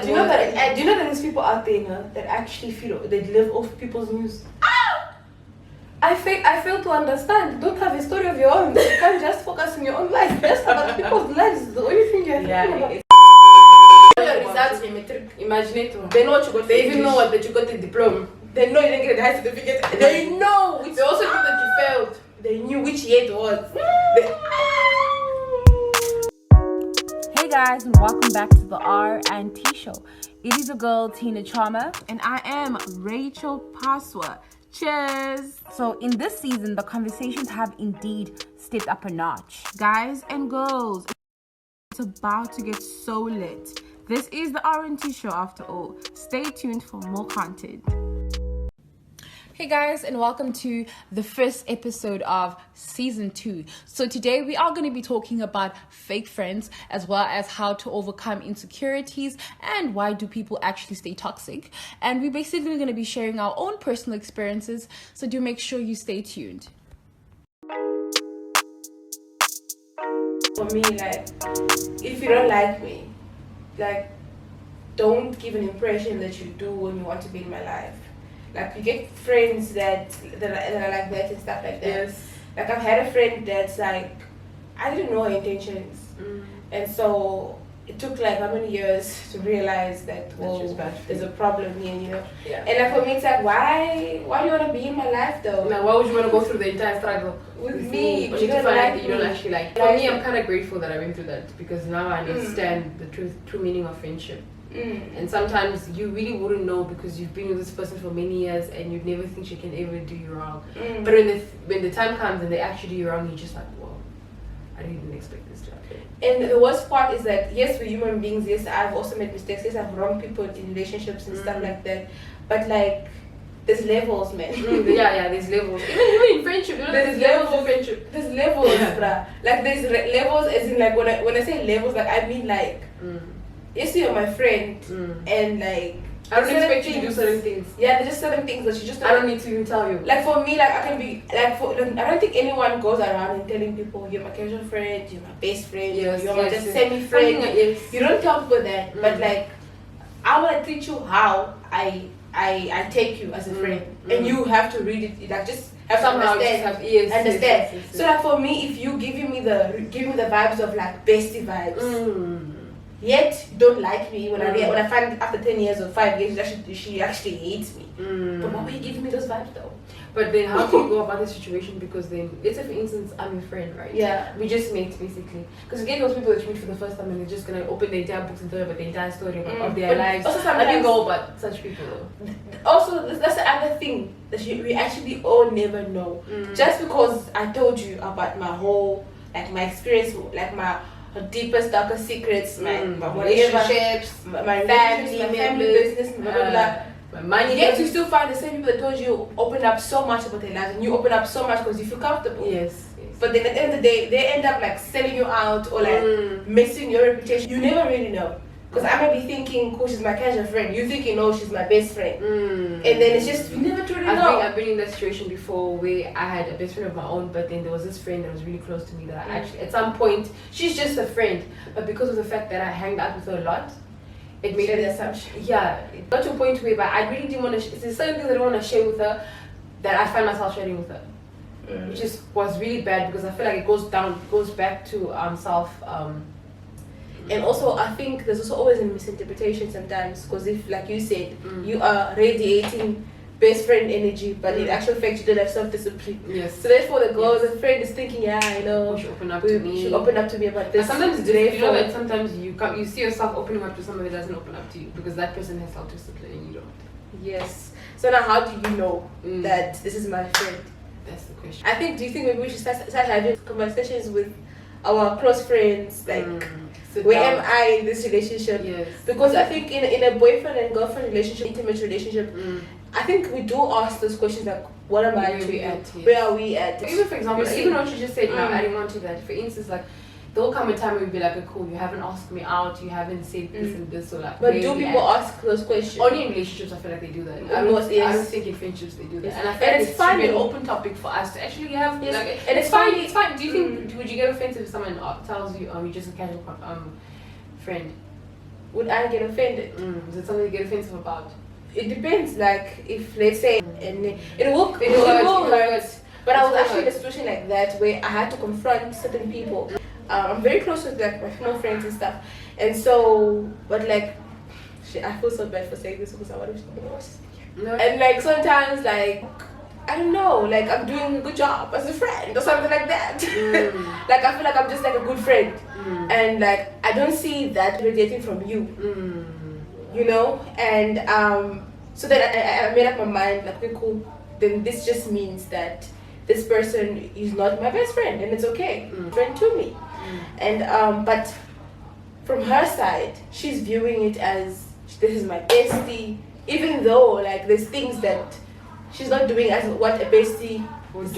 that. Do you know that there's people out there that actually feel they live off people's news? I fail to understand. Don't have a story of your own. You can't just focus on your own life. Just about people's lives. The only thing you're thinking about. Results geometric. Imagine it. They know what you got. They even know what that you got the diploma. They know you didn't get the high certificate. They know. They also knew that you failed. They knew which year it was. Hey guys, and welcome back to the R&T show. It is a girl, Tina Chama, and I am Rachel Paswa. Cheers! So in this season, the conversations have indeed stepped up a notch. Guys and girls, it's about to get so lit. This is the R&T show after all. Stay tuned for more content. Hey guys, and welcome to the first episode of season 2. So today we are going to be talking about fake friends, as well as how to overcome insecurities and why do people actually stay toxic. And we're basically going to be sharing our own personal experiences, so do make sure you stay tuned. For me, like, if you don't like me, like, don't give an impression that you do when you want to be in my life. Like, you get friends that are like that and stuff like that. Yes. Like, I've had a friend that's like, I didn't know her intentions. And so it took like how many years to realize that, there's a problem here, you know? Yeah. And like for me, it's like, why do you want to be in my life though? Now, why would you want to go through the entire struggle with me? But you find that you don't actually like. For me, I'm kind of grateful that I went through that, because now I understand the true meaning of friendship. And sometimes you really wouldn't know because you've been with this person for many years and you'd never think she can ever do you wrong. But when the time comes and they actually do you wrong, you're just like, whoa, I didn't even expect this to happen. And the worst part is that, yes, we're human beings. Yes, I've also made mistakes. Yes, I've wronged people in relationships and stuff like that. But like, there's levels, man. Yeah, there's levels. Even in friendship, you know, there's levels of friendship. There's levels, bruh. Like, there's levels, as in like when I say levels, like I mean like. Yes, you're my friend, and like I don't expect you to do certain things. Yeah, there's just certain things that you just. I don't need to even tell you. Like for me, like I can be like I don't think anyone goes around and telling people you're my casual friend, you're my best friend, you're my just semi friend. Yes. You don't tell people that, but like I want to treat you how I take you as a friend, and you have to read it. Like just have somehow to understand. Have ears. Understand. Yes. So like for me, if you giving me the vibes of like bestie vibes. Yet don't like me when I find after 10 years or 5 years she actually hates me. But why are you giving me those vibes though? But then how do you go about the situation? Because then, let's say for instance, I'm your friend, right? Yeah. We just met basically. Because again, those people that you meet for the first time and they're just gonna open their entire books and tell you about the entire story of their lives. Also how do you go about such people though? Also, that's the other thing that we actually all never know. Just because I told you about my whole, like my experience, like my deepest, darkest secrets, my relationships, my family business, blah blah blah. My money. Yet you still find the same people that told you open up so much about their lives, and you open up so much because you feel comfortable. Yes. But then at the end of the day, they end up like selling you out or like messing your reputation. You never really know. Because I might be thinking, she's my casual friend. You thinking, she's my best friend. And then it's just, you never truly know. I've been in that situation before where I had a best friend of my own, but then there was this friend that was really close to me that I actually, at some point, she's just a friend. But because of the fact that I hanged out with her a lot, it made the assumption. Yeah, it got to a point where I really didn't want to, there's certain things I don't want to share with her that I find myself sharing with her. Which just was really bad because I feel like it goes back to and also, I think there's also always a misinterpretation sometimes, because if, like you said, you are radiating best friend energy, but in actual fact you don't have self-discipline. Yes. So therefore the girl, the friend is thinking, I know, she open up to me. She open up to me about this. Sometimes you know that sometimes you see yourself opening up to somebody that doesn't open up to you because that person has self-discipline and you don't. Yes. So now, how do you know that this is my friend? That's the question. I think. Do you think maybe we should start having conversations with our close friends, like? Where am I in this relationship? Yes. Because I think in a boyfriend and girlfriend relationship, intimate relationship, I think we do ask those questions like, what am I to you? Where are we at? Even for example, even what you just said, I didn't want to that. For instance, like, there'll come a time where you'll be like, cool, you haven't asked me out, you haven't said this and this, or like. But do people ask those questions? Only in relationships, I feel like they do that. I don't think in friendships they do that. And I feel like it's fine, an open topic for us to actually have. Yes. Like, and it's fine. It's fine. Do you think would you get offensive if someone tells you you're just a casual friend? would I get offended? Is it something you get offensive about? It depends. Like if let's say, and it will hurt. But I was actually in a situation like that where I had to confront certain people. I'm very close with like my female friends and stuff, and so, but like, shit, I feel so bad for saying this because I want to. No. And like sometimes, like I don't know, like I'm doing a good job as a friend or something like that. Like I feel like I'm just like a good friend, and like I don't see that radiating from you. You know, and so then I made up my mind, like, okay, cool, then this just means that this person is not my best friend, and it's okay, friend to me. And but from her side, she's viewing it as this is my bestie, even though like there's things that she's not doing as what a bestie would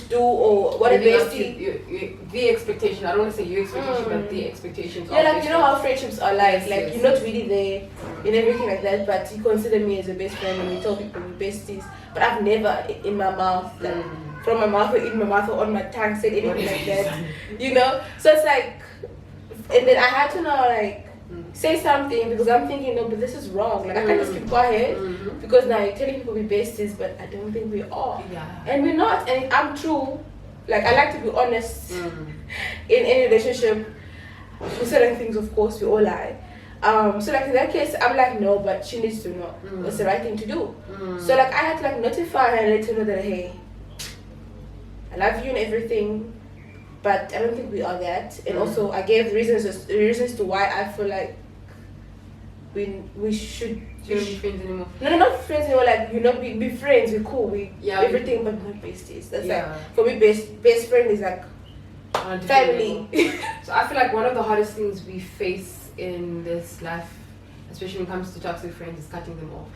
do or what a bestie. The expectation. I don't want to say your expectation, but the expectations. Yeah, like you know how friendships are like. Yes, like yes. you're not really there in everything like that, but you consider me as a best friend, and you tell people we're besties. But I've never in my mouth, like, from my mouth or in my mouth or on my tongue said anything like that. You know, so it's like, and then I had to now like say something because I'm thinking, no, but this is wrong. Like I can't just keep quiet because now you're telling people we're besties, but I don't think we are. Yeah. And we're not. And if I'm true, like I like to be honest in any relationship. For certain things, of course, we all lie. So like in that case, I'm like, no, but she needs to know what's the right thing to do. So like I had to like notify her and let her know that, hey, I love you and everything, but I don't think we are that. And also I gave reasons to why I feel like we should You don't be friends anymore. no, not friends anymore. Like, you know, be friends. We're cool. Everything, but not besties. That's like for me, best friend is like family. So I feel like one of the hardest things we face in this life, especially when it comes to toxic friends, is cutting them off.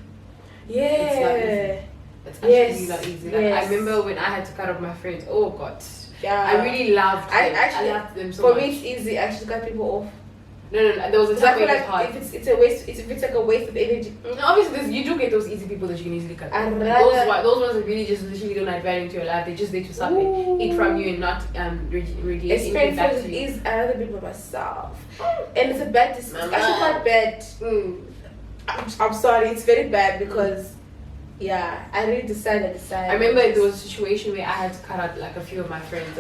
Yeah. It's not easy. It's actually not easy. Like I remember when I had to cut off my friends. Oh God. Yeah. I really loved them. I loved them so for much. me, it's easy actually to cut people off. No. There was a I time feel where it was like hard. if it's a waste, if it's like a waste of energy. Obviously, you do get those easy people that you can easily cut. I'd Those ones that really just literally don't add value into your life. They're just there to suck it, eat from you and not radiate anything back to you. Is another bit by myself, and it's a bad. It's actually quite bad. I'm sorry, it's very bad because. Yeah, I really decided. I remember there was a situation where I had to cut out like a few of my friends.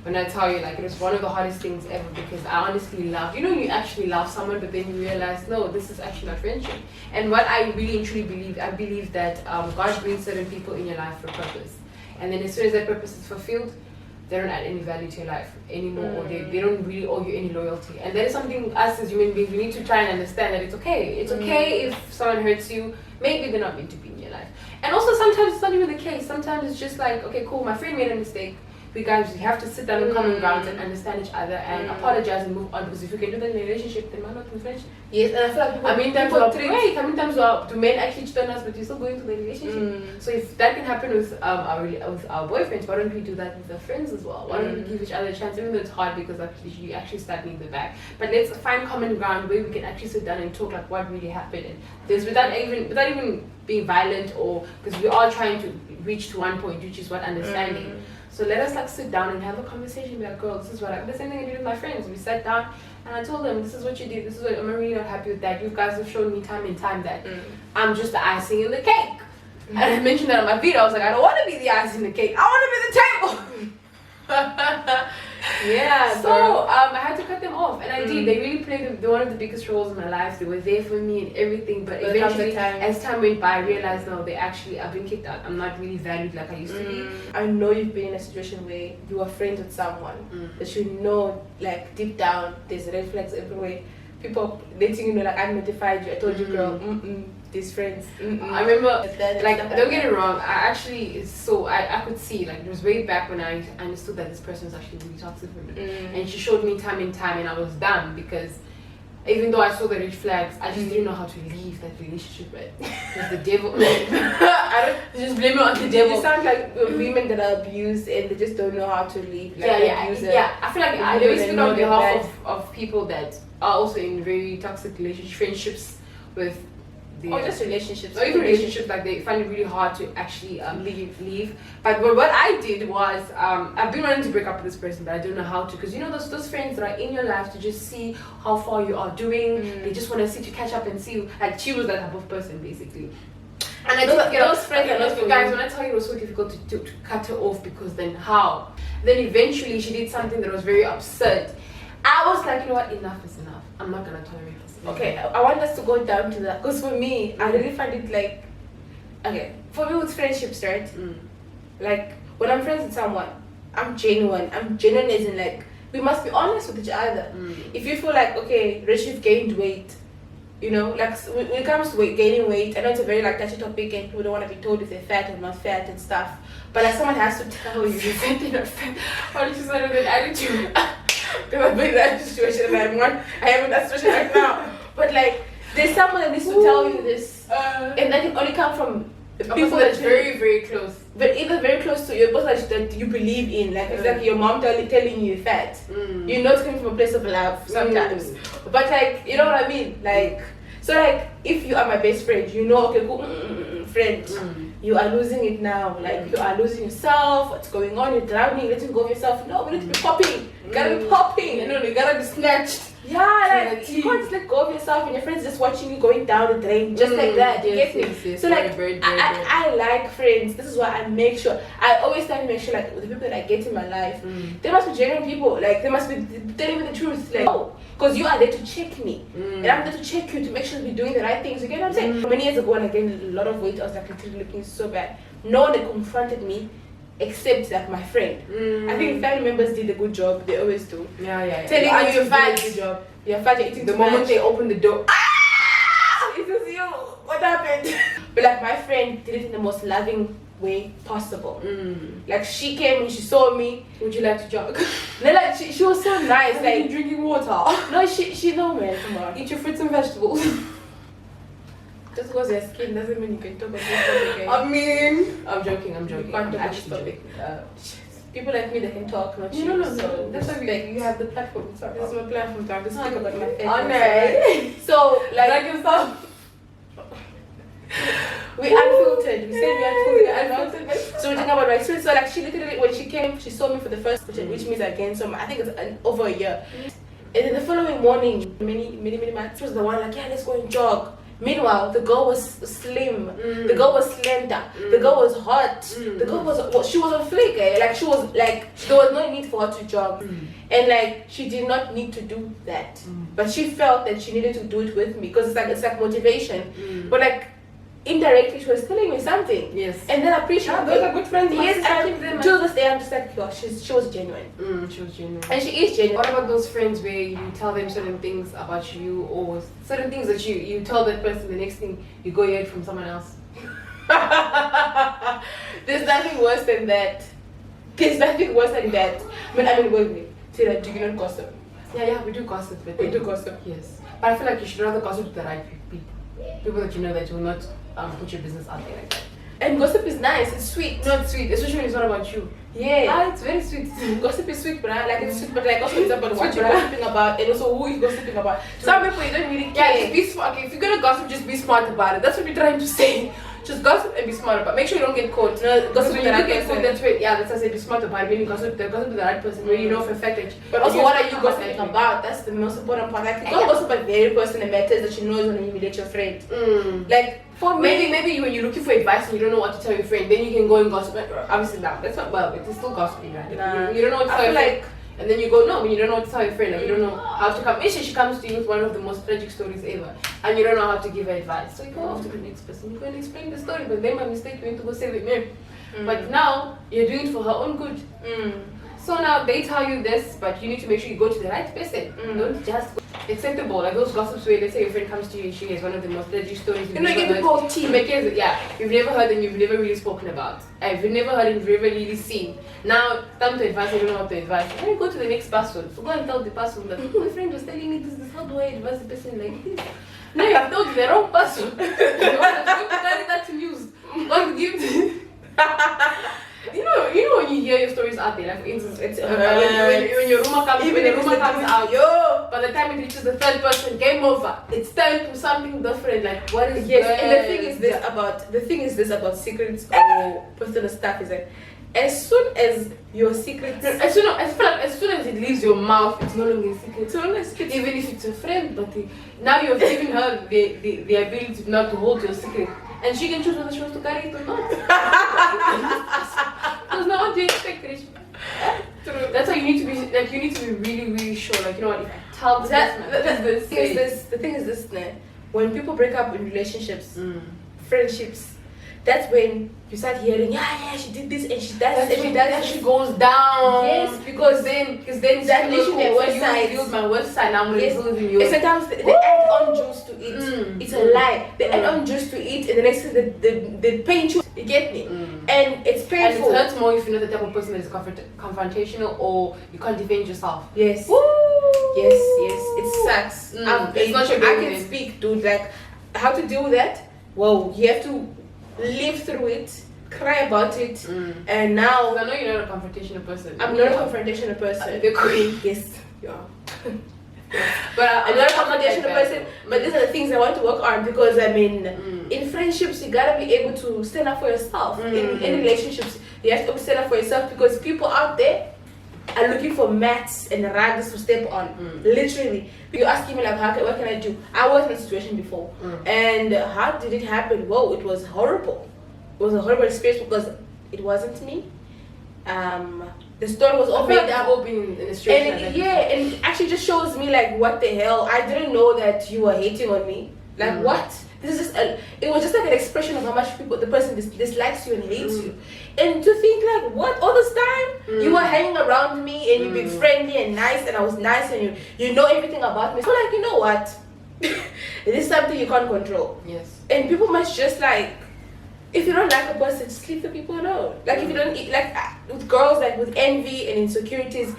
When I tell you, like, it was one of the hardest things ever because I honestly loved, you actually love someone, but then you realize, no, this is actually not friendship. And what I really and truly believe, I believe that God brings certain people in your life for a purpose. And then as soon as that purpose is fulfilled, they don't add any value to your life anymore, or they don't really owe you any loyalty. And that is something us as human beings, we need to try and understand that it's okay. It's okay if someone hurts you. Maybe they're not meant to be in your life. And also sometimes it's not even the case. Sometimes it's just like, okay, cool, my friend made a mistake. We have to sit down on common grounds and understand each other and apologize and move on. Because if you can do that in a relationship, then why not in friendship? Yes, and I feel like How many times do men actually cheat on us, but you're still going to the relationship? So if that can happen with our boyfriends, why don't we do that with our friends as well? Why don't we give each other a chance, even though it's hard because you actually stab me in the back. But let's find common ground where we can actually sit down and talk like what really happened. And there's without even being violent, or because we are trying to reach to one point, which is what understanding. So let us like sit down and have a conversation. Be like, girl, this is what the same thing I did with my friends. We sat down and I told them, this is what you did. This is what I'm really not happy with that. You guys have shown me time and time that I'm just the icing in the cake. And I mentioned that on my video. I was like, I don't want to be the icing in the cake. I want to be the table. Yeah. So I had to cut them off, and I did. They really played one of the biggest roles in my life. They were there for me and everything. But eventually, as time went by, I realized no, I've been kicked out. I'm not really valued like I used to be. I know you've been in a situation where you are friends with someone that you know, like deep down, there's red flags everywhere. People letting you know, like I notified you. I told you, girl. These friends. I remember, like, don't get it wrong. I could see, like, it was way back when I understood that this person was actually really toxic for me. And she showed me time and time, and I was dumb because even though I saw the red flags, I just didn't know how to leave that relationship. Right? It was the devil. I don't just blame it on the devil. You sound like women that are abused and they just don't know how to leave. Like yeah. I feel like I always speak on behalf of people that are also in very toxic friendships with or just relationships. Or even relationships, like they find it really hard to actually leave. But what I did was, I've been wanting to break up with this person, but I don't know how to, because you know those friends that are in your life to just see how far you are doing. They just want to see to catch up and see, like she was that type of person basically. And I those friends are not for guys. When I tell you, it was so difficult to cut her off, because then how? Then eventually she did something that was very absurd. I was like, you know what, enough is enough. I'm not gonna tolerate this. Okay, I want us to go down to that, because for me, I really find it like, okay, for me with friendships, right? Like when I'm friends with someone, I'm genuine. I'm genuine as in like we must be honest with each other. If you feel like, okay, Rich, you've gained weight, you know, like when it comes to gaining weight, I know it's a very like touchy topic and people don't want to be told if they're fat or not fat and stuff. But like someone has to tell you you're fat or not fat. Or just sort of an attitude. Because I've been in that situation and I am in that situation right now. But like there's someone that needs to tell you this, and that can only come from people that's very, very close. But either very close to you, but like that you believe in. Like it's like your mom telling you you're fat. You know it's coming from a place of love sometimes. But like, you know what I mean? Like, so like if you are my best friend, you know, okay, cool, friend, you are losing it now. Like you are losing yourself. What's going on? You're drowning, letting go of yourself. No, we need to be popping. You gotta be popping. You know, you gotta be snatched. Yeah, like you can't just let go of yourself and your friends just watching you going down the drain just like that. You get me? Yes, so like very, I like friends. This is why I make sure I always try to make sure like with the people that I get in my life, they must be genuine people. Like they must be telling me the truth. Like because you are there to check me, and I'm there to check you to make sure we're doing the right things. You get what I'm saying? Many years ago when I gained a lot of weight, I was like literally looking so bad. No one had confronted me except like my friend. I think family members did a good job. They always do. Yeah. Telling you you're fat. Good job. You're fat. You're eating the moment they open the door. It was you. What happened? But like my friend did it in the most loving way possible. Like she came and she saw me. Would you like to jog? No, like she was so nice. Like Like drinking water. no, she no man. Come on. Eat your fruits and vegetables. Just because your skin doesn't mean you can talk about this topic. I mean, I'm joking. You can't talk I'm about actually this topic. joking. People like me, they can talk, not you. No. So That's why you have the platform. this is my platform. To speak about my face. Okay. So Like yourself. we unfiltered. We said we unfiltered. So we're talking about my experience. So like she literally, when she came, she saw me for the first, which means I gained some. I think it's over a year. And then the following morning, many months, was the one like, yeah, let's go and jog. Meanwhile, the girl was slim. The girl was slender. The girl was hot. The girl was she was on flick. Like she was like there was no need for her to jog, and like she did not need to do that. But she felt that she needed to do it with me because it's like motivation. But like indirectly, she was telling me something. Yes. And then I appreciate those are good friends. Yes, and to this day, I'm just like, yo, she was genuine. She was genuine. And she is genuine. What about those friends where you tell them certain things about you, or certain things that you tell that person, the next thing you go hear it from someone else? There's nothing worse than that. There's nothing worse than that. I mean, wait a minute. Say that, do you not gossip? Yeah, we do gossip. But We do gossip. Yes. But I feel like you should rather gossip to the right people. People that you know that will not put your business out there like that. And gossip is nice, it's sweet. No, it's sweet, especially when it's not about you. Yeah. It's very sweet. Gossip is sweet, but I like it's sweet, but like also it's about what you're gossiping about and also who is gossiping about. Some people you don't really care. Yeah, just be smart. Okay, if you're gonna gossip, just be smart about it. That's what we're trying to say. Just gossip and be smart about it. Make sure you don't get caught. No, gossip when you do get caught, that's where, that's what I say, be smart about it. Maybe gossip to the right person where you know for a fact that but also what are you gossiping about? That's the most important part. Like you don't gossip about the very person that matters that you know is gonna humiliate your friend. Like for me, maybe you, when you're looking for advice and you don't know what to tell your friend, then you can go and gossip. Obviously, that's not well, it's still gossiping, right? You don't know what to tell your friend. And then you go, no, when you don't know what to tell your friend, like you don't know how to come. She comes to you with one of the most tragic stories ever, and you don't know how to give her advice. So you go off to the next person, you go and explain the story, but then my mistake, you went to go say with me. But now, you're doing it for her own good. So now, they tell you this, but you need to make sure you go to the right person. Don't just go. Acceptable, like those gossips where let's say your friend comes to you and she has one of the most tragic stories you know, you get people you've never heard and you've never really spoken about. You've never heard and you've never really seen. Now, time to advise, you don't know what to advise. Then you go to the next person. So go and tell the person that my friend was telling me this, how do I advise the person like this? No, you have told the wrong person. You want to carry that to news. Don't give you know you know when you hear your stories out there, like for instance, it's when your rumor comes, even when if the it's rumor the comes truth, out, yo. by the time it reaches the third person, game over. It's turned to something different. Like what is Yes, good? and the thing is this about secrets or personal stuff is that as soon as your secrets, I feel like as soon as it leaves your mouth, it's no longer a secret. it's not a secret. Even if it's a friend, but now you've given her the ability not to hold your secret, and she can choose whether she wants to carry it or not. Because now what do you expect, Rich? True. That's why you need to be like, you need to be really, really sure. Like, you know what? If I tell this person, The thing is this, when people break up in relationships, friendships, that's when you start hearing, yeah, she did this and she does this and she does that she goes down. Yes, because then that literally their website. You my website. Now I'm gonna Yes. build yours. And sometimes they add on juice to it. It's a lie. They add on Mm. juice to it, and the next thing they paint you. You get me? And it's And painful. it hurts more if you're not the type of person that is confrontational or you can't defend yourself. Yes. Woo! Yes. It sucks. It's not your I business. can speak, dude. Like, how to deal with that? Whoa, you have to live through it, cry about it, and now I know you're not a confrontational person. I'm not a confrontational person. The queen. Yes, you are. But I'm not a confrontational person, but these are the things I want to work on because I mean, in friendships, you gotta be able to stand up for yourself. In relationships, you have to stand up for yourself because people out there are looking for mats and rugs to step on. Literally, you're asking me like, what can I do? I was in a situation before, and how did it happen? Whoa, it was horrible. It was a horrible experience because it wasn't me. The story was all made up. Open in a situation. And and it actually just shows me like, what the hell? I didn't know that you were hating on me. Like what? This is just it was just like an expression of how much the person dislikes you and hates you. And to think like, what, all this time you were hanging around me and you being friendly and nice, and I was nice, and you know everything about me. So like, you know what? It is something you can't control. Yes. And people must just like, if you don't like a person, just leave the people alone. Like if you don't like with girls, like with envy and insecurities,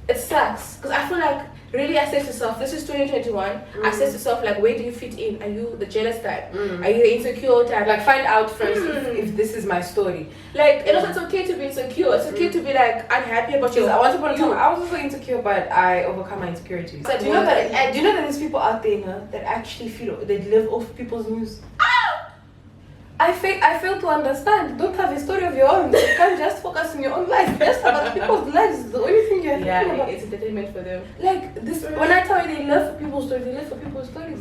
it sucks. Because I feel like really assess yourself. This is 2021. Assess yourself, like, where do you fit in? Are you the jealous type? Are you the insecure type? Like, find out first if this is my story. Like, and also it's okay to be insecure. It's okay to be like unhappy about Because your. once upon a time, I was also insecure, but I overcome my insecurities. So do you know that there's people out there that actually feel they live off people's news? I fail to understand. Don't have a story of your own. You can't just focus on your own life. Just about people's lives is the only thing you're thinking about. It's entertainment for them. Like this, when I tell you they live for people's stories, they live for people's stories.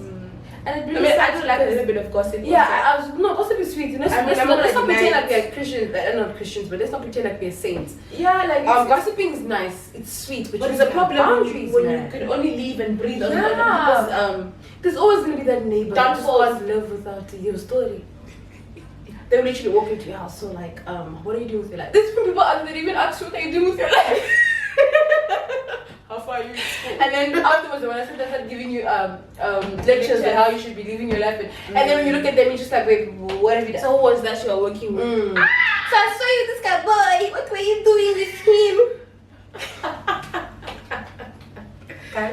And it I really mean, I sucks do like a because- little bit of gossip. Yeah, I was no gossip is sweet. Let's I mean, I'm not not pretend like like we're Christians. Not Christians, but let's not pretend like we're saints. Yeah, like Gossiping is nice. It's sweet, but you it's a have problem boundaries, when man. you could only live and breathe on Yeah. because There's always gonna be that neighbor that just Downfalls. can't live without your story. They will literally walk into your house. So like, what are you doing with your life? There's people out there that even ask you what are you doing with your life. how far are you in school? And then afterwards, when I start giving you lectures on how you should be living your life, and then when you look at them, you're just like, wait, what have you done? So who was that you are working with? So I saw you this guy, boy. What were you doing with him?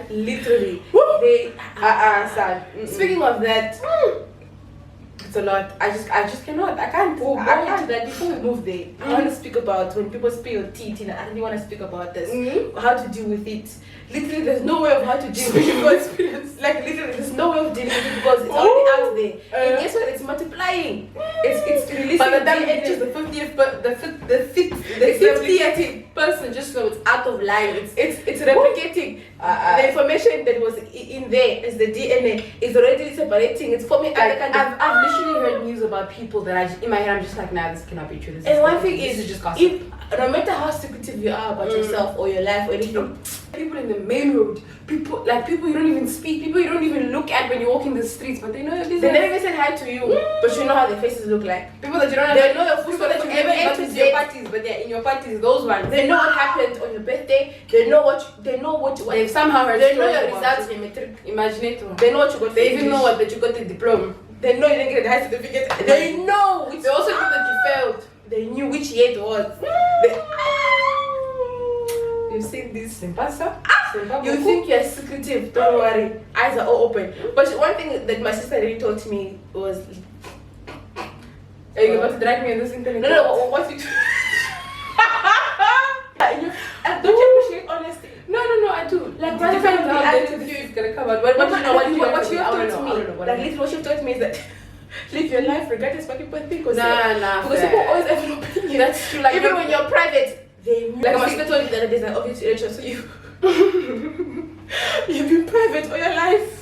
Literally. They sad. Speaking of that, It's a lot. I just cannot. I can't. we'll I go into can't. that before we move there. I want to speak about when people spill tea, Tina. I really want to speak about this. How to deal with it. Literally, there's no way of how to deal with it because, like, literally, there's no way of dealing with it because it's already out there. And guess what? It's multiplying. It's releasing. By the time it DNA. reaches the 50th, but the 50th person, just know it's out of line. It's replicating. The information that was in there as the DNA is already separating. It's forming other kind of. I've literally heard news about people that in my head I'm just like, nah, this cannot be true. And one thing this is just gossip. no matter how secretive you are about yourself or your life or anything, People in the main road, people you don't even speak, people you don't even look at when you walk in the streets, but they know your they business. never even said hi to you, but you know how their faces look like. People that you don't They know your people food that you never invite to your parties, but they're in your parties. Those ones. They know what happened on your birthday. They know what. They've somehow heard. They know stories your about results you. in matric. Imagine it. They know what you got. They even know what that you got the diploma. They know you didn't get the high certificate. They know. They also know that you failed. They knew which year it was. You've seen this. Simpasa. You think you're secretive, don't worry. Eyes are all open. But one thing that my sister really taught me was, Are you about to drag me on this internet? no, what you out too. Like, It rather depends than how be deep angry this with is gonna come out. What you know? What you what you I have don't taught know. I don't know. me, What like I know. literally what you taught me is that live your life regardless what people think or say. Nah, Because people always have an opinion. That's true. Like even when you're private, they like my see- sister told me the other day that obviously Rachel, so you you've been private all your life.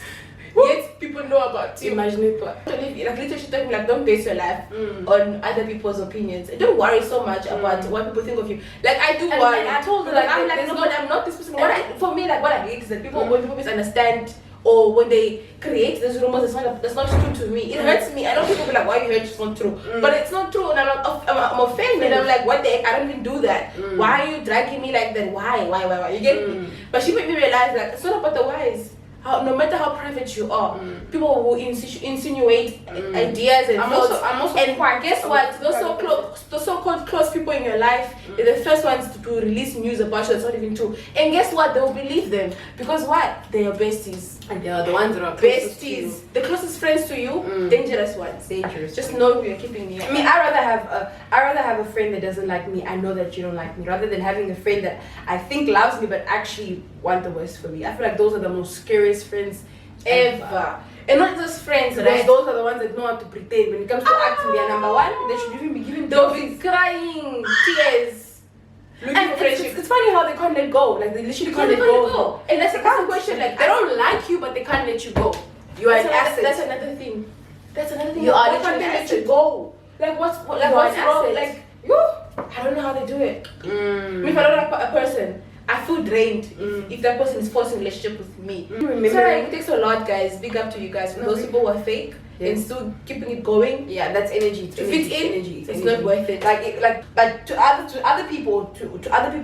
Yet people know about you. imagine it. Like literally she told me like don't base your life on other people's opinions. And don't worry so much about what people think of you. Like I do And worry. I told her, like like, I'm like there's no, no- but I'm not this person. For me, like what I hate is that people when people misunderstand or when they create these rumors that's not true to me. It hurts me. I know people be like, why you hurt? It's not true. But it's not true and I'm offended. I'm like, what the heck? I don't even do that. Why are you dragging me like that? Why? You get me? But she made me realize that it's not about the whys. No matter how private you are, people will insinuate ideas and thoughts. I'm also and quite guess what? Those so-called close people in your life, they're the first ones to release news about you that's not even true. And guess what? They'll believe them because what? They're your besties. And they are the ones that are closest to you. Besties, the closest friends to you, dangerous ones. Dangerous. Just know you're keeping me. I mean, I rather have a friend that doesn't like me. I know that you don't like me, rather than having a friend that I think loves me but actually want the worst for me. I feel like those are the most scariest friends ever. And not just friends, Because right? those are the ones that know how to pretend. When it comes to acting, they are number one. They should even be given They'll trophies. be crying, tears, looking And for friendship. it's funny how they can't let go. Like they literally can't They let can't go. And that's the question. Like They don't like you, but they can't let you go. You are an asset. That's another thing. That's another thing. You are Why can't literally they an let you asset. go? Like what's You are what's an wrong? asset. Like you, I don't know how they do it. If I don't like a person, I feel drained if that person is forcing a relationship with me. So like, it takes a lot, guys. Big up to you guys for those people who are fake and still keeping it going. Yeah, that's energy. To fit in, it's energy. not worth it. But to other people,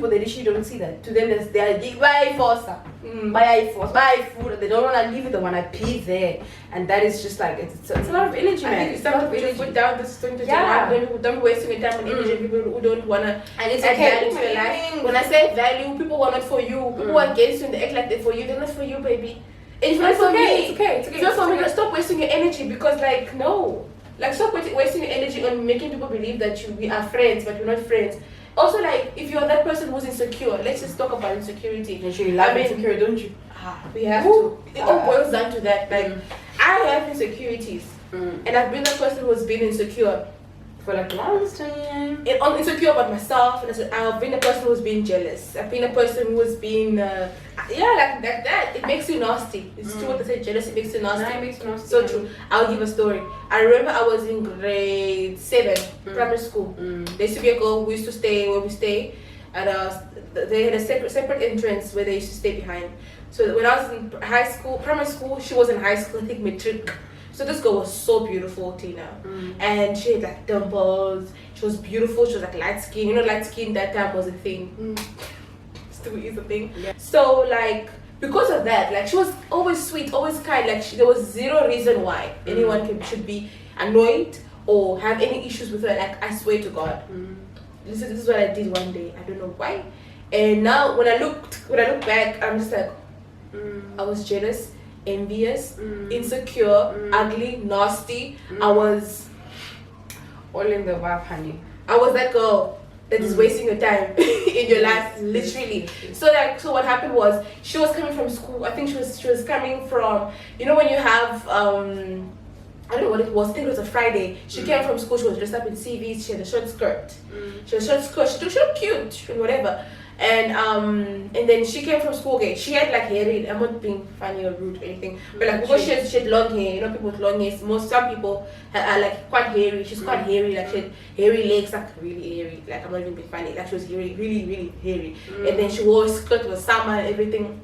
they literally don't see that. To them, they are buy force, buy food. They don't want to leave it. They want to be there, and that is just like it's a lot of energy, I man. think it's time to put your foot down. This is 2021. Yeah. Don't be wasting your time on energy. People who don't wanna And it's add okay. value to your life. When I say value, people who are not for you. People who are against you and they act like they're for you. They're not for you, baby. And it's not for me. It's okay. It's not for me. Stop wasting your energy because, like, no. Like, stop wasting your energy on making people believe that we are friends, but we're not friends. Also, like, if you're that person who's insecure, let's just talk about insecurity. And you love I mean, insecure, don't you? We have to. It all boils down to that. Like, I have insecurities, and I've been the person who's been insecure For like the longest time. and I'm insecure about myself. And I've been a person who's been jealous. I've been a person who's been, like that. It makes you nasty. It's true what they say. Jealous, it makes you nasty. It makes you nasty. So true. I'll give a story. I remember I was in grade 7, primary school. There used to be a girl who used to stay where we stay, and they had a separate entrance where they used to stay behind. So when I was in primary school, she was in high school, I think matric. So this girl was so beautiful, Tina, and she had like dimples. She was beautiful. She was like light skin. You know, light skin that time was a thing. Still is a thing. Yeah. So like because of that, like she was always sweet, always kind. Like there was zero reason why anyone should be annoyed or have any issues with her. Like I swear to God, this is what I did one day. I don't know why. And now when I look back, I'm just like, I was jealous, envious, insecure, ugly, nasty. I was All in the vibe, honey. that girl that is wasting your time in your life, literally. So what happened was she was coming from school. I think she was coming from, you know, when you have I don't know what it was. I think it was a Friday. She came from school. She was dressed up in CVs. She had a short skirt. She looked cute and whatever. And then she came from school. Okay, she had like hair. I'm not being funny or rude or anything, but like because she had long hair. You know, people with long hair. Some people are like quite hairy. She's quite hairy. Like she had hairy legs, like really hairy. Like I'm not even being funny. Like she was hairy, really, really hairy. And then she wore a skirt with summer and everything.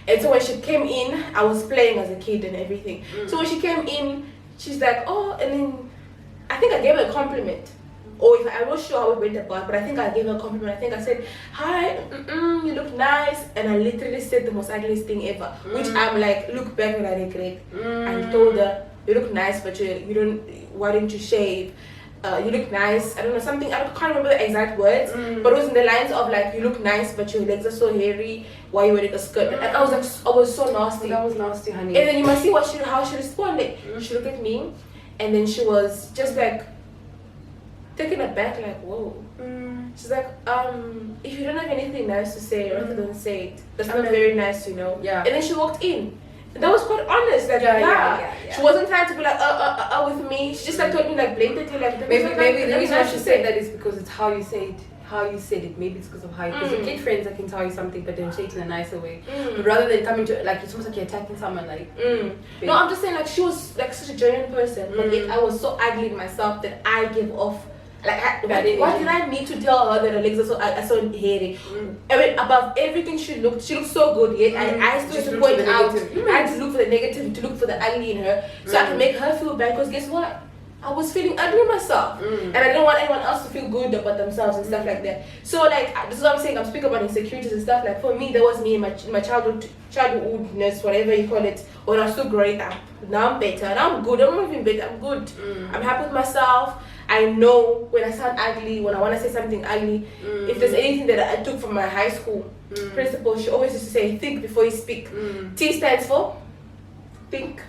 And so when she came in, I was playing as a kid and everything. So when she came in, she's like, oh, and then I think I gave her a compliment. Or if I'm not sure how it went about, but I think I gave her a compliment. I think I said, hi, you look nice. And I literally said the most ugliest thing ever. Which I'm like, look back and I regret. I told her, you look nice, but why didn't you shave? You look nice. I don't know, something, I can't remember the exact words, but it was in the lines of like, you look nice, but your legs are so hairy. Why you wearing a skirt? And I was like, I was so nasty. That was nasty, honey. And then you must see how she responded. She looked at me, and then she was just like, taken aback, like, whoa. She's like, if you don't have anything nice to say, rather don't say it. That's not very nice, you know. Yeah. And then she walked in. And that was quite honest, like, Yeah. She wasn't trying to be like, with me. She just like told me like blatantly, like, Maybe the reason why nice she to said say. that is because it's how you say it. How you said it, maybe it's because of how you. Because you get friends that can tell you something, but then say it in a nicer way. But rather than coming to like, it's almost like you're attacking someone. Like, No, I'm just saying like she was like such a genuine person, but yet I was so ugly in myself that I gave off. Like, why did I need to tell her that her legs are so hairy? I mean, above everything, she looked so good. Yet I still had to point out. I had to look for the negative, to look for the ugly in her, so I can make her feel bad. Because guess what? I was feeling ugly myself, and I didn't want anyone else to feel good about themselves and stuff like that. So like, this is what I'm saying. I'm speaking about insecurities and stuff. Like for me, that was me in my childhoodness, whatever you call it, when I was still growing up. Now I'm better, and I'm good. I'm not even better. I'm good. I'm happy with myself. I know when I sound ugly, when I want to say something ugly. If there's anything that I took from my high school principal, she always used to say, think before you speak. T stands for think.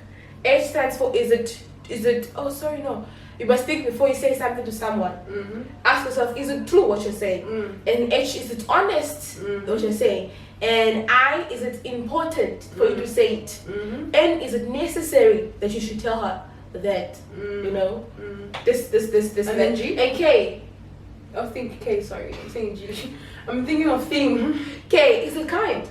H stands for is it, oh sorry, no. You must think before you say something to someone. Ask yourself, is it true what you're saying? And H, is it honest what you're saying? And I, is it important for you to say it? N, is it necessary that you should tell her that, you know, this, and then G? And K, oh, think K, sorry, I'm saying G. I'm thinking of thing. K, is it kind?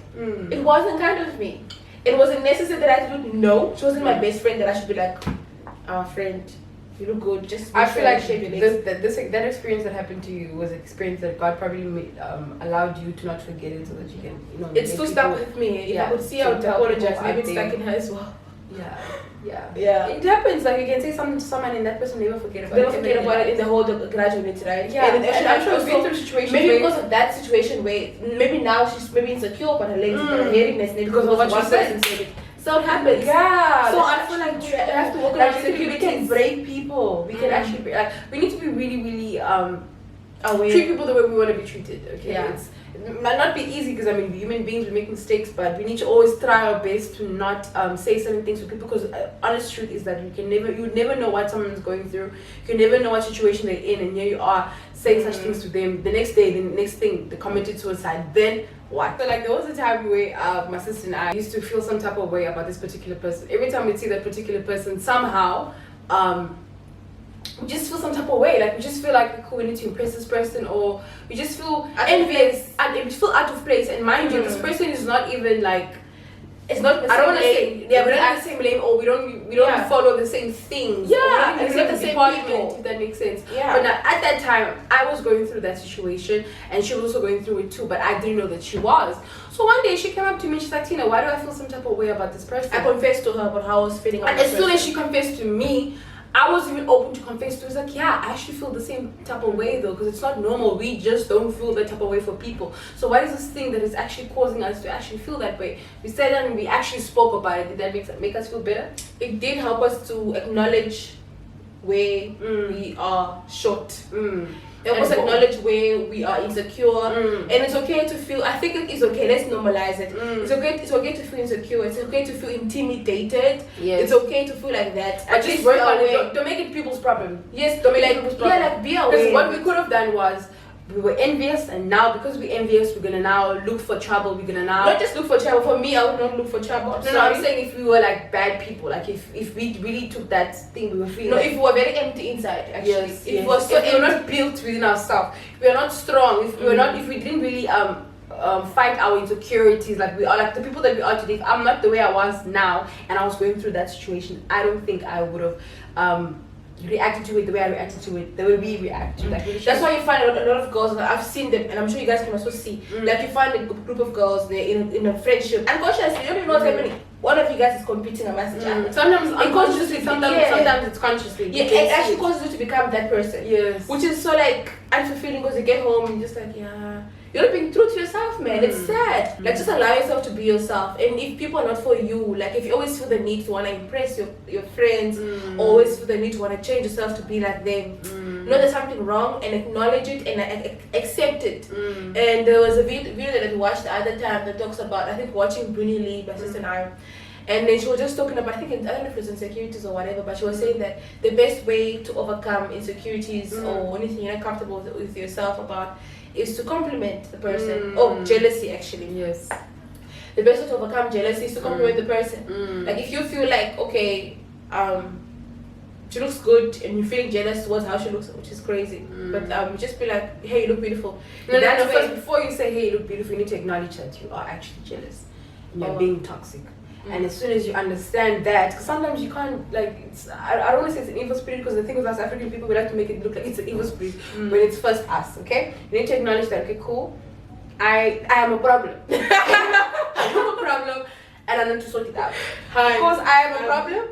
It wasn't kind of me. It wasn't necessary that I had to do. No, she wasn't my best friend that I should be like, our friend, you look good. Just I feel like that experience that happened to you was an experience that God probably allowed you to not forget it, so that you can, you know. It's still stuck with me. If I could see, I would apologize. Maybe it's stuck in her as well. Yeah. It happens. Like you can say something to someone, and that person never forget about it. Never forget about it in the whole graduate, right? Yeah. And I'm sure I've been through situations. Maybe because of that situation where maybe now she's maybe insecure about her legs, about her hairiness, maybe because of what she said. So it happens. Yeah. So I feel like we have to work like on we can break people. We can actually break, like we need to be really, really aware. Treat people the way we want to be treated. Okay. Yeah. It might not be easy because I mean human beings, we make mistakes, but we need to always try our best to not say certain things to people, because honest truth is that you never know what someone's going through. You can never know what situation they're in, and here you are saying such things to them. The next thing they committed suicide. Then what? So like there was a time where my sister and I used to feel some type of way about this particular person. Every time we'd see that particular person, somehow we just feel some type of way. Like we just feel like we need to impress this person, or we just feel envious and we feel out of place. And mind you, this person is not even like, it's not the same. I don't want to say we don't have the same name, or we don't follow the same things. Yeah, it's not the same department, if that makes sense. Yeah. But now, at that time, I was going through that situation, and she was also going through it too. But I didn't know that she was. So one day she came up to me and she's like, Tina, why do I feel some type of way about this person? I confessed to her about how I was feeling about this person. And as soon as she confessed to me, I was even open to confess to her. It's like, yeah, I actually feel the same type of way though, because it's not normal. We just don't feel that type of way for people. So what is this thing that is actually causing us to actually feel that way? We said that and we actually spoke about it. Did that make us feel better? It did help us to acknowledge where we are short. Help us acknowledge where we are insecure, and it's okay to feel. I think it is okay. Let's normalize it. It's okay to feel insecure. It's okay to feel intimidated. Yes. It's okay to feel like that. But just work on it. Don't make it people's problem. Yes, don't make it people's problem. Yeah, like be aware. Because what we could have done was, we were envious, and now because we're envious, we're gonna now look for trouble. We're gonna now not just look for trouble. For me, I would not look for trouble. No, I'm saying if we were like bad people, like if we really took that thing we were feeling. No, if we were very empty inside, actually. Yes, if we were so, if we were not built within ourselves, if we are not strong, if we were not, if we didn't really fight our insecurities like we are, like the people that we are today. If I'm not the way I was now, and I was going through that situation, I don't think I would have reacted to it the way I reacted to it, the way we react to that. That's why you find a lot of girls, I've seen them, and I'm sure you guys can also see, like you find a group of girls, they're in a friendship, unconsciously, you don't even know what's happening. One of you guys is competing a message. Sometimes unconsciously, sometimes it's consciously. Yeah, it actually causes you to become that person. Yes. Which is so like unfulfilling, because you get home and you're just like, yeah, you're not being true to yourself, man. It's sad. Like, just allow yourself to be yourself. And if people are not for you, like if you always feel the need to want to impress your friends, always feel the need to want to change yourself to be like them, know there's something wrong, and acknowledge it and accept it. And there was a video that I watched the other time that talks about, I think, watching Bruni Lee, my sister and I. And then she was just talking about, I don't know if it was insecurities or whatever, but she was saying that the best way to overcome insecurities or anything you're not comfortable with yourself about is to compliment the person. Oh, jealousy actually. Yes. The best way to overcome jealousy is to compliment the person. Like if you feel like, okay, she looks good and you're feeling jealous towards how she looks, which is crazy. But just be like, hey, you look beautiful. No, first, before you say, hey, you look beautiful, you need to acknowledge that you are actually jealous. And you're being toxic. And as soon as you understand that, because sometimes you can't, like, it's, I don't want to say it's an evil spirit, because the thing with us African people, we like to make it look like it's an evil spirit when it's first us, okay? You need to acknowledge that, okay, cool, I am a problem. I am a problem, and I need to sort it out. Because I am a problem,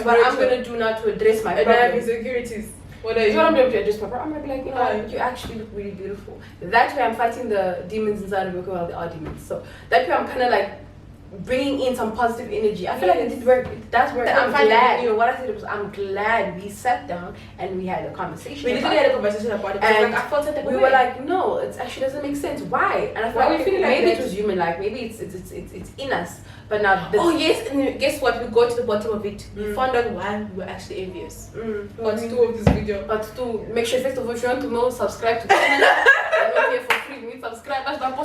what I'm going to do now to address my problem. And I have insecurities. What are you? What I'm doing to address my problem, I'm going to be like, you know what, you actually look really beautiful. That way I'm fighting the demons inside of me, well, they are demons. So that way I'm kind of like, bringing in some positive energy. I feel like it did work. It does work. I'm glad. You know what I said was, I'm glad we sat down and we had a conversation. We literally had a conversation about it. And like, I felt that we were like, no, it actually doesn't make sense. Why? And I felt like maybe it was human. Like maybe it's in us. But now. Oh yes, and guess what? We got to the bottom of it. We found out why we were actually envious. Part 2 of this video. Part 2. Make sure first of all, if you want to know, subscribe to the channel. I'm not here for free. You need to subscribe. That's not if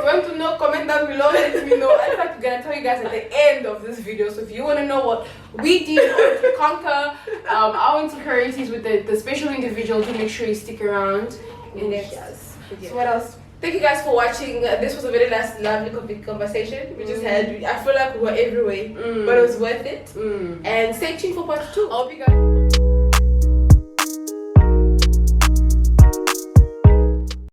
you want to know, comment down below, let me know. In fact, we're gonna tell you guys at the end of this video. So if you want to know what we did to conquer our insecurities with the special individual, to make sure you stick around. Yes. So what else? Thank you guys for watching. This was a very lovely conversation we just had. I feel like we were everywhere, but it was worth it. And stay tuned for part 2. I hope you guys.